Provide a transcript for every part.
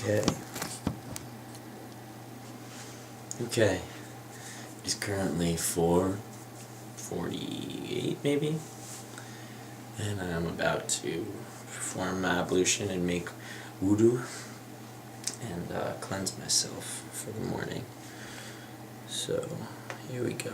Okay. Okay. It's currently 4:48 maybe. And I'm about to perform my ablution and make wudu and cleanse myself for the morning. So, here we go.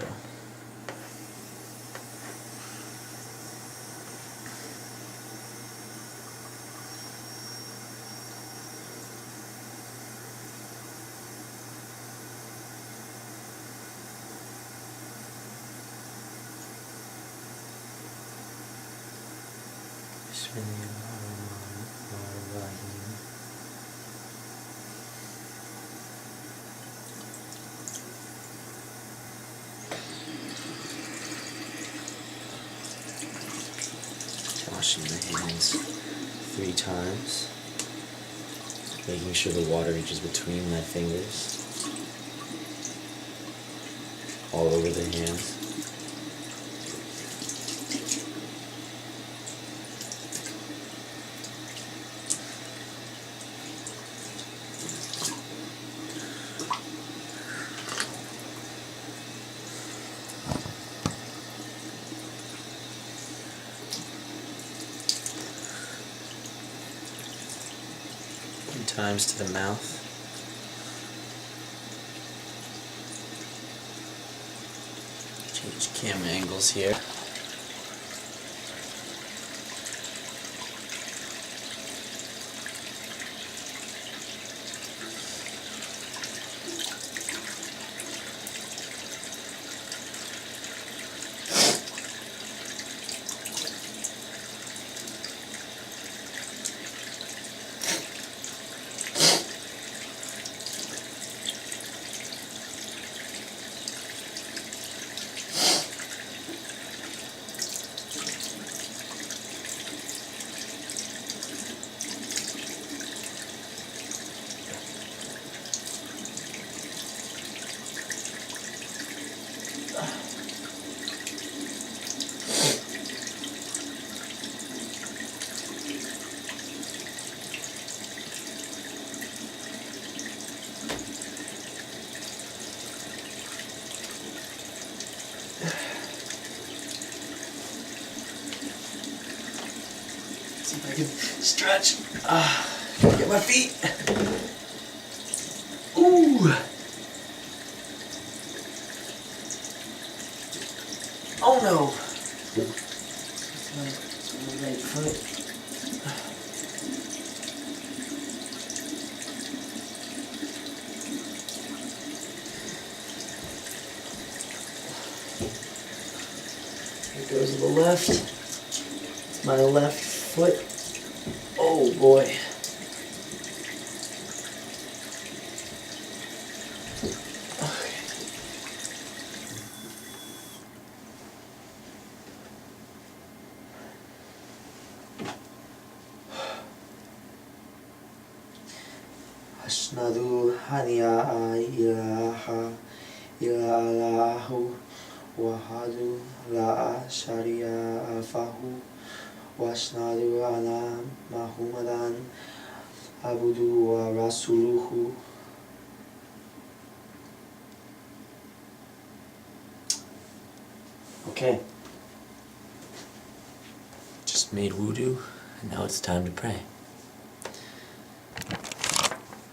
Bismillahirrahmanirrahim. Washing my hands 3 times, making sure the water reaches between my fingers, all over the hands. Times to the mouth. Change camera angles here. See if I can stretch. Get my feet. Ooh. Oh no. It's my right foot. Here goes the left. It's my left foot. Oh boy. Okay. Ashnadu haniya ilaha illallahu wahadu la sharia fahu washnadu ana Muhammadan abudu wa rasuluhu. Okay. Just made wudu, and now it's time to pray.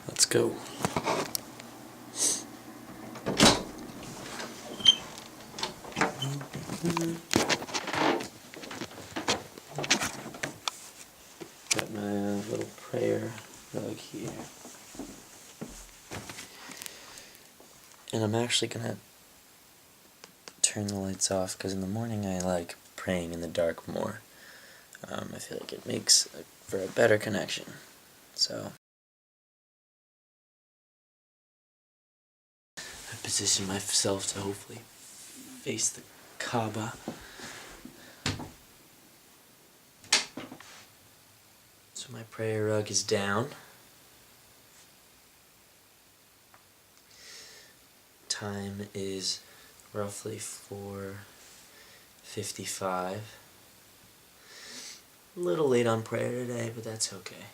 Let's go. Got my little prayer rug here. And I'm actually gonna turn the lights off because in the morning I like praying in the dark more. I feel like it makes for a better connection. So I position myself to hopefully face the Kaaba. So my prayer rug is down. Time is roughly 4:55. A little late on prayer today, but that's okay.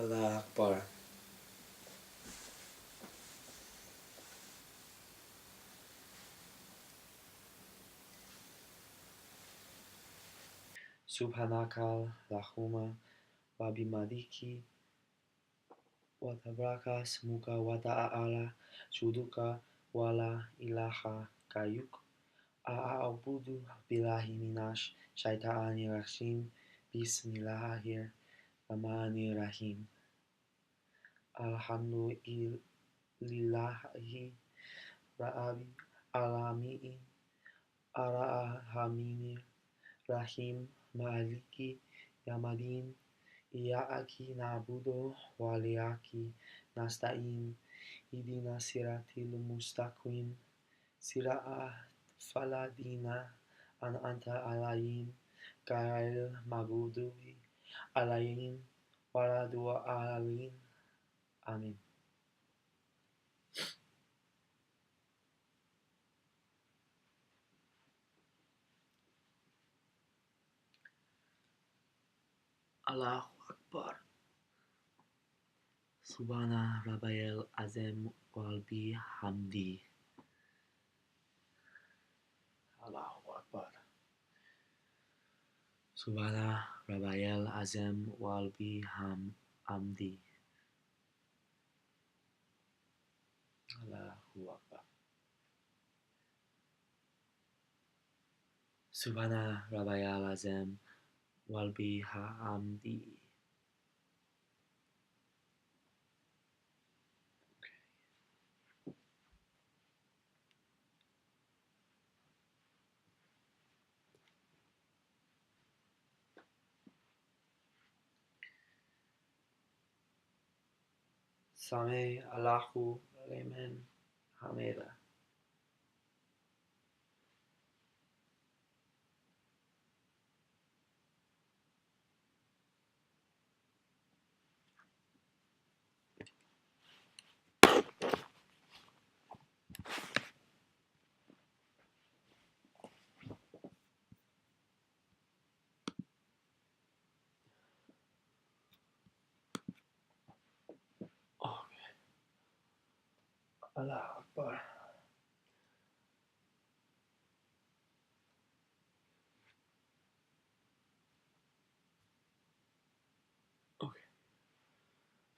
Allah Akbar. Subhanakal Lahuma Wabimadiki Watabrakas Muka Wata'ala Suduka Wala Ilaha Kayuk A'abudu Billahi Minash Shaitani Rashim Bismillahirrahmanirrahim. Alhamdulillahi Rabbil Alamin Arrahmanir Rahim Maliki Yamadin Iyaki na'budu wa iyaki nasta'in Ihdina siratal mustaqim siratal ladzina an'amta 'alaihim ghairil maghdubi 'alaihim waladdallin. Amin. Allahu Akbar. Subhana Rabbayal Azim wal bihamdi. Allahu Akbar. Subhana Rabbayal Azim wal bihamdi. Allahu Akbar. Subhana Rabbayal Azim wal bihamdi. Sami Allahu liman hamida. Okay. Allahu Akbar. Okay.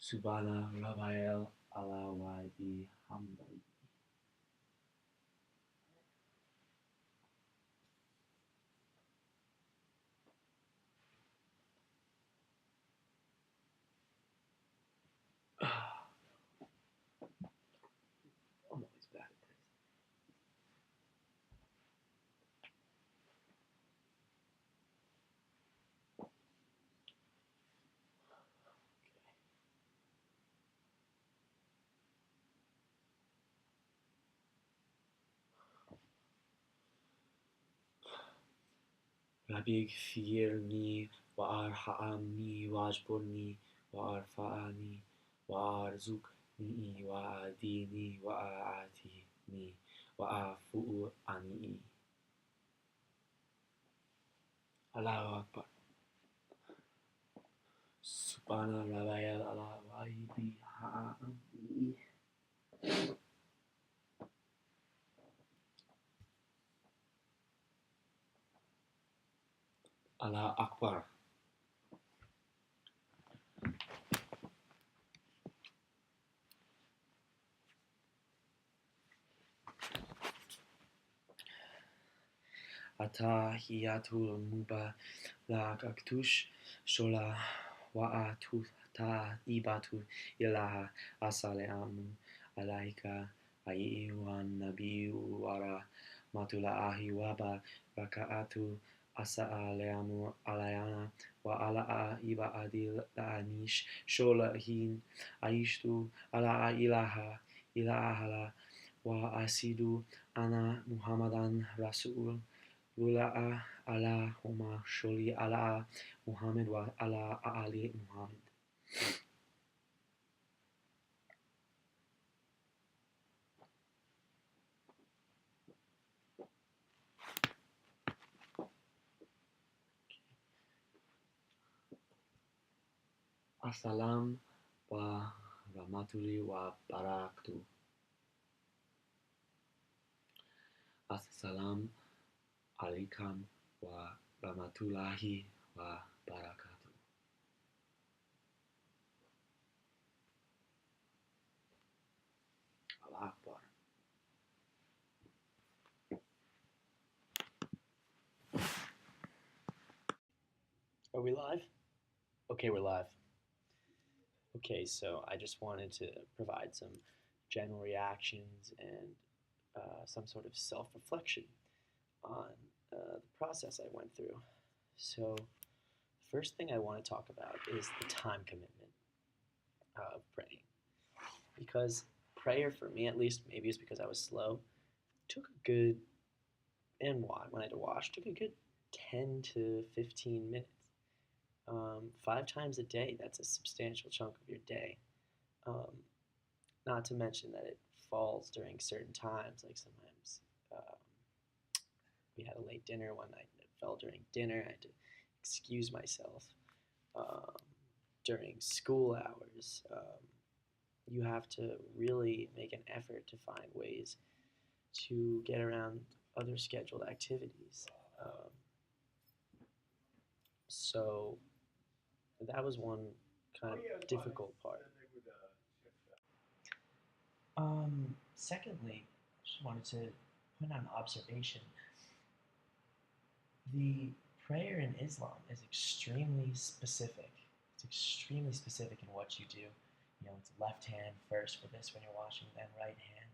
Subhana Rabbayal ala wa bihamdi. I'm always bad at this. Rabbi Gfirni Wa'arhamni Wajburni Wa'arfa'ani Wa'arzukni Wa'adini Wa'atini Wa'afu ani. Allahu Akbar. Subhana Rabbayal ala wa bihamdi. Allahu Akbar. Atahiyatul mubarakatush shola wa'atutaibatu ilaha assalamu alaika ayyuhan nabiyyu wa rahmatullahi wa barakatuh. Assalamu alayna wa ala ibadil anish sholahin aishtu ala ilaha ilaha wa asidu ana muhammadan rasul Lula'a Allahumma sholli ala Muhammad wa ala ali Muhammad. Assalam warahmatullahi wabarakatuh. Assalamu alaikum warahmatullahi wabarakatuh. Allah Akbar. Are we live? Okay, we're live. Okay, so I just wanted to provide some general reactions and some sort of self-reflection on the process I went through. So, first thing I want to talk about is the time commitment of praying. Because prayer, for me at least, maybe it's because I was slow, took a good, and when I had to wash, took a good 10 to 15 minutes. 5 times a day, that's a substantial chunk of your day. Um, Not to mention that it falls during certain times, like sometimes we had a late dinner one night and it fell during dinner. I had to excuse myself. Um, During school hours, you have to really make an effort to find ways to get around other scheduled activities. So that was one kind of difficult part. Secondly, I just wanted to point out an observation. The prayer in Islam is extremely specific. It's extremely specific in what you do. You know, it's left hand first for this when you're washing, then right hand.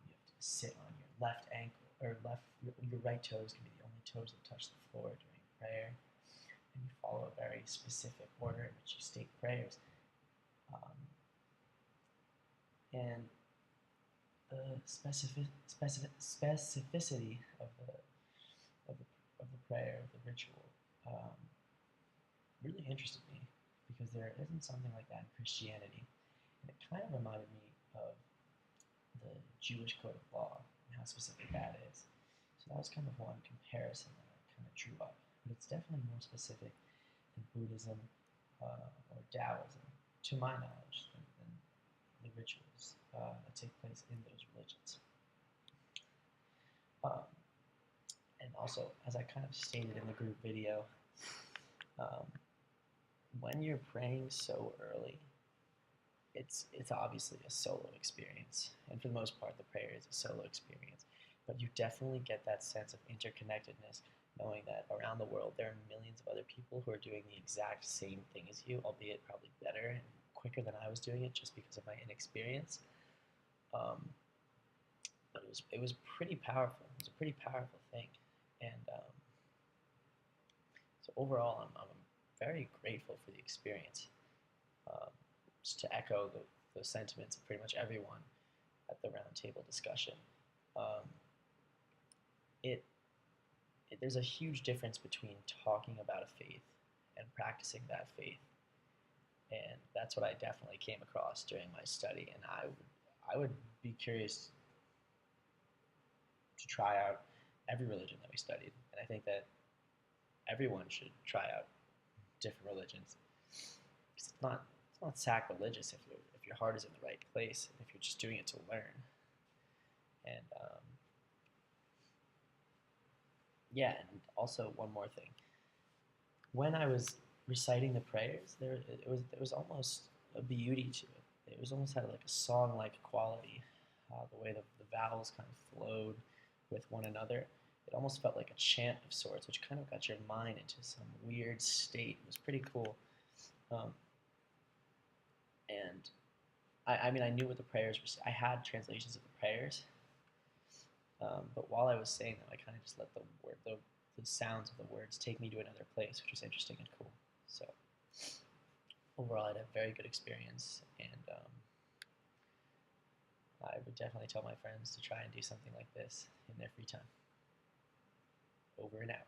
You have to sit on your left ankle, or your right toes can be the only toes that touch the floor during prayer. And you follow a very specific order in which you state prayers. And the specificity of the prayer, of the ritual, really interested me because there isn't something like that in Christianity. And it kind of reminded me of the Jewish code of law and how specific that is. So that was kind of one comparison that I kind of drew up. But it's definitely more specific than Buddhism or Taoism, to my knowledge, than the rituals that take place in those religions. And also, as I kind of stated in the group video, when you're praying so early, it's obviously a solo experience, and for the most part, the prayer is a solo experience. But you definitely get that sense of interconnectedness, knowing that around the world there are millions of other people who are doing the exact same thing as you, albeit probably better and quicker than I was doing it, just because of my inexperience. But it was pretty powerful. It was a pretty powerful thing, and so overall, I'm very grateful for the experience. Just to echo the sentiments of pretty much everyone at the roundtable discussion, um, there's a huge difference between talking about a faith and practicing that faith, and that's what I definitely came across during my study. And I would be curious to try out every religion that we studied, and I think that everyone should try out different religions. It's not sacrilegious if your heart is in the right place and if you're just doing it to learn. And yeah, and also one more thing. When I was reciting the prayers, there was almost a beauty to it. It was almost had like a song-like quality, the way the vowels kind of flowed with one another. It almost felt like a chant of sorts, which kind of got your mind into some weird state. It was pretty cool. And I mean, I knew what the prayers were. I had translations of the prayers, but while I was saying them, I kind of just let the sounds of the words take me to another place, which was interesting and cool. So overall, I had a very good experience, and I would definitely tell my friends to try and do something like this in their free time. Over and out.